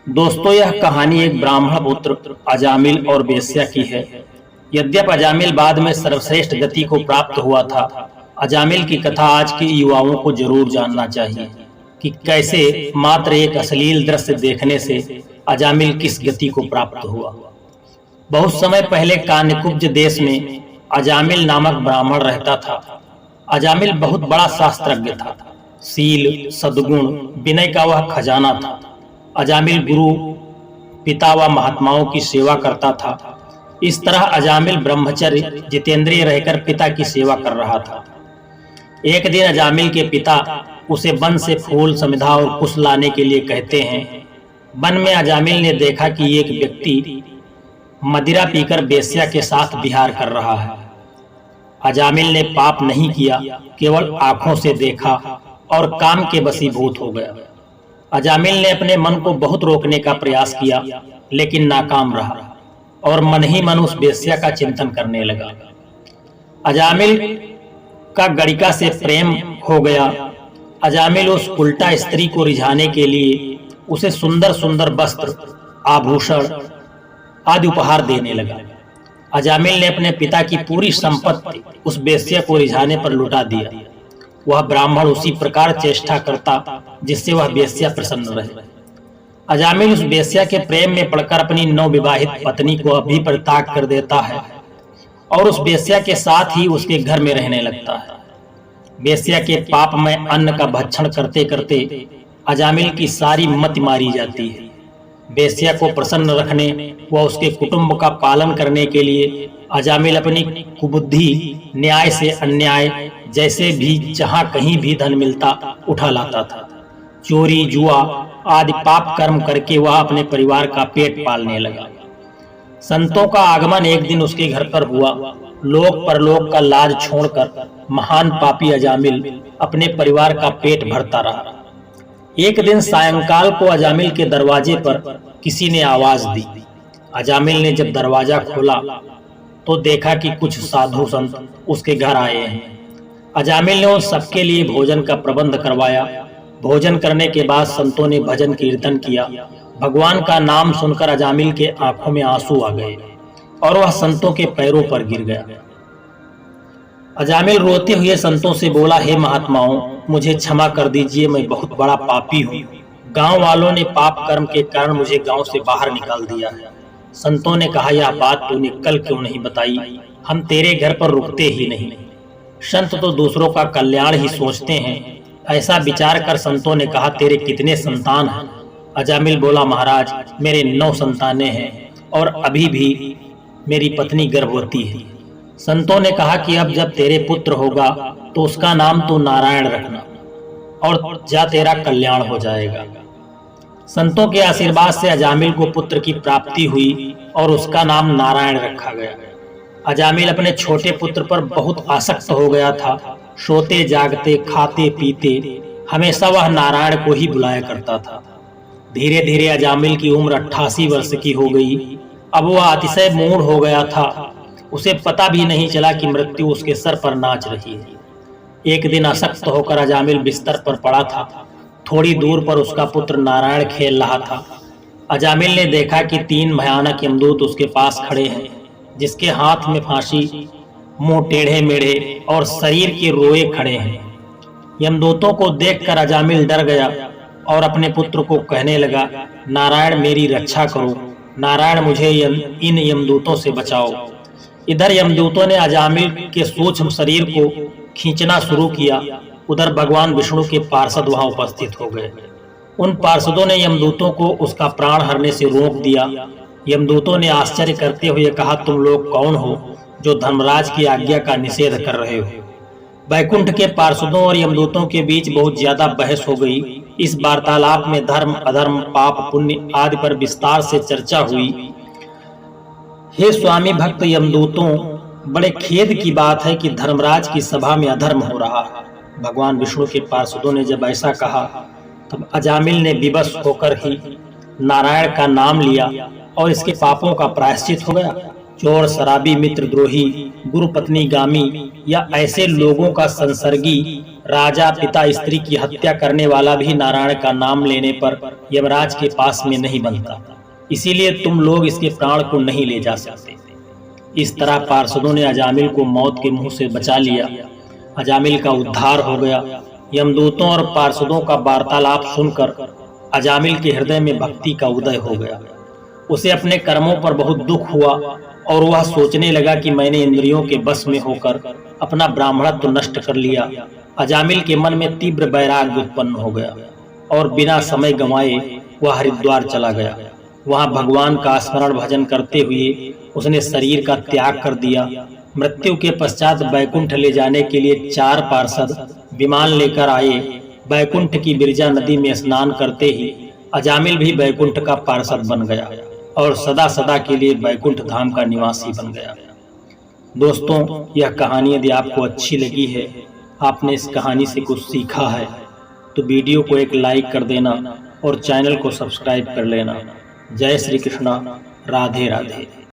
दोस्तों, यह कहानी एक ब्राह्मण पुत्र अजामिल और वेश्या की है। यद्यपि अजामिल बाद में सर्वश्रेष्ठ गति को प्राप्त हुआ था, अजामिल की कथा आज के युवाओं को जरूर जानना चाहिए कि कैसे मात्र एक अश्लील दृश्य देखने से अजामिल किस गति को प्राप्त हुआ। बहुत समय पहले कान्यकुब्ज देश में अजामिल नामक ब्राह्मण रहता था। अजामिल बहुत बड़ा शास्त्रज्ञ था। शील, सद्गुण, विनय का वह खजाना था। अजामिल गुरु, पिता व महात्माओं की सेवा करता था। इस तरह अजामिल ब्रह्मचर्य जितेंद्रिय रहकर पिता की सेवा कर रहा था। एक दिन अजामिल के पिता उसे वन से फूल, समिधा और कुश लाने के लिए कहते हैं। वन में अजामिल ने देखा कि एक व्यक्ति मदिरा पीकर वेश्या के साथ विहार कर रहा है। अजामिल ने पाप नहीं किया, केवल आंखों से देखा और काम के वशीभूत हो गया। अजामिल ने अपने मन को बहुत रोकने का प्रयास किया, लेकिन नाकाम रहा और मन ही मन उस वेश्या का चिंतन करने लगा। अजामिल का गणिका से प्रेम हो गया। अजामिल उस उल्टा स्त्री को रिझाने के लिए उसे सुंदर सुंदर वस्त्र, आभूषण आदि उपहार देने लगा। अजामिल ने अपने पिता की पूरी संपत्ति उस वेश्या को रिझाने पर लुटा दिया। वह ब्राह्मण उसी प्रकार चेष्टा करता जिससे वह वेश्या प्रसन्न रहे। अजामिल उस वेश्या के प्रेम में पड़कर अपनी नवविवाहित पत्नी को अभी परित्याग कर देता है और उस वेश्या के साथ ही उसके घर में रहने लगता है। वेश्या के पाप में अन्न का भक्षण करते करते अजामिल की सारी मति मारी जाती है। वेश्या को प्रसन्न रखने व उसके कुटुंब का पालन करने के लिए अजामिल अपनी कुबुद्धि, न्याय से अन्याय जैसे भी जहां कहीं भी धन मिलता उठा लाता था। चोरी, जुआ आदि पाप कर्म करके वह अपने परिवार का पेट पालने लगा। संतों का आगमन एक दिन उसके घर पर हुआ। लोक परलोक का लाज छोड़कर महान पापी अजामिल अपने परिवार का पेट भरता रहा। एक दिन सायंकाल को अजामिल के दरवाजे पर किसी ने आवाज दी। अजामिल ने जब दरवाजा खोला तो देखा कि कुछ साधु संत उसके घर आए हैं। अजामिल ने उन सबके लिए भोजन का प्रबंध करवाया। भोजन करने के बाद संतों ने भजन कीर्तन किया। भगवान का नाम सुनकर अजामिल के आंखों में आंसू आ गए और वह संतों के पैरों पर गिर गया। अजामिल रोते हुए संतों से बोला, हे महात्माओं, मुझे क्षमा कर दीजिए, मैं बहुत बड़ा पापी हूँ। गांव वालों ने पाप कर्म के कारण मुझे गांव से बाहर निकाल दिया है। संतों ने कहा, यह बात तूने कल क्यों नहीं बताई? हम तेरे घर पर रुकते ही नहीं। संत तो दूसरों का कल्याण ही सोचते हैं। ऐसा विचार कर संतों ने कहा, तेरे कितने संतान हैं? अजामिल बोला, महाराज, मेरे 9 संतानें हैं और अभी भी मेरी पत्नी गर्भवती है। संतों ने कहा कि अब जब तेरे पुत्र होगा तो उसका नाम तो नारायण रखना और जा तेरा कल्याण हो जाएगा। संतों के आशीर्वाद से अजामिल को पुत्र की प्राप्ति हुई और उसका नाम नारायण रखा गया। अजामिल अपने छोटे पुत्र पर बहुत आसक्त हो गया था। सोते जागते, खाते पीते हमेशा वह नारायण को ही बुलाया करता था। धीरे धीरे अजामिल की उम्र 88 वर्ष की हो गई। अब वह अतिशय मूढ़ हो गया था। उसे पता भी नहीं चला कि मृत्यु उसके सर पर नाच रही है। एक दिन अशक्त होकर अजामिल बिस्तर पर पड़ा था। थोड़ी दूर पर उसका पुत्र नारायण खेल रहा था। अजामिल ने देखा कि 3 भयानक यमदूत उसके पास खड़े हैं, जिसके हाथ में फांसी, मुंह टेढ़े मेढ़े और शरीर के रोए खड़े हैं। यमदूतों को देखकर अजामिल डर गया और अपने पुत्र को कहने लगा, नारायण मेरी रक्षा करो, नारायण मुझे इन यमदूतों से बचाओ। इधर यमदूतों ने अजामिल के सूक्ष्म शरीर को खींचना शुरू किया। उधर भगवान विष्णु के पार्षद वहां उपस्थित हो गए। उन पार्षदों ने यमदूतों को उसका प्राण हरने से रोक दिया। यमदूतों ने आश्चर्य करते हुए कहा, तुम लोग कौन हो जो धर्मराज की आज्ञा का निषेध कर रहे हो? वैकुंठ के पार्षदों और यमदूतों के बीच बहुत ज्यादा बहस हो गई। इस वार्तालाप में धर्म, अधर्म, पाप, पुण्य आदि पर विस्तार से चर्चा हुई। हे स्वामी भक्त यमदूतों, बड़े खेद की बात है कि धर्मराज की सभा में अधर्म हो रहा है। भगवान विष्णु के पार्षदों ने जब ऐसा कहा तब अजामिल ने विवश होकर ही नारायण का नाम लिया और इसके पापों का प्रायश्चित हो गया। चोर, शराबी, मित्रद्रोही, गुरु पत्नी गामी या ऐसे लोगों का संसर्गी राजा पिता स्त्री की हत्या करने वाला भी नारायण का नाम लेने पर यमराज के पास में नहीं बनता, इसीलिए तुम लोग इसके प्राण को नहीं ले जा सकते। इस तरह पार्षदों ने अजामिल को मौत के मुंह से बचा लिया। अजामिल का उद्धार हो गया। यमदूतों और पार्षदों का वार्तालाप सुनकर अजामिल के हृदय में भक्ति का उदय हो गया। उसे अपने कर्मों पर बहुत दुख हुआ और वह सोचने लगा कि मैंने इंद्रियों के बस में होकर अपना ब्राह्मणत्व नष्ट कर लिया। अजामिल के मन में तीव्र वैराग्य उत्पन्न हो गया और बिना समय गंवाए वह हरिद्वार चला गया। वहां भगवान का स्मरण भजन करते हुए उसने शरीर का त्याग कर दिया। मृत्यु के पश्चात बैकुंठ ले जाने के लिए 4 पार्षद विमान लेकर आए। बैकुंठ की बिरजा नदी में स्नान करते ही अजामिल भी बैकुंठ का पार्षद बन गया और सदा सदा के लिए बैकुंठ धाम का निवासी बन गया। दोस्तों, यह कहानी यदि आपको अच्छी लगी है, आपने इस कहानी से कुछ सीखा है, तो वीडियो को एक लाइक कर देना और चैनल को सब्सक्राइब कर लेना। जय श्री कृष्णा। राधे राधे।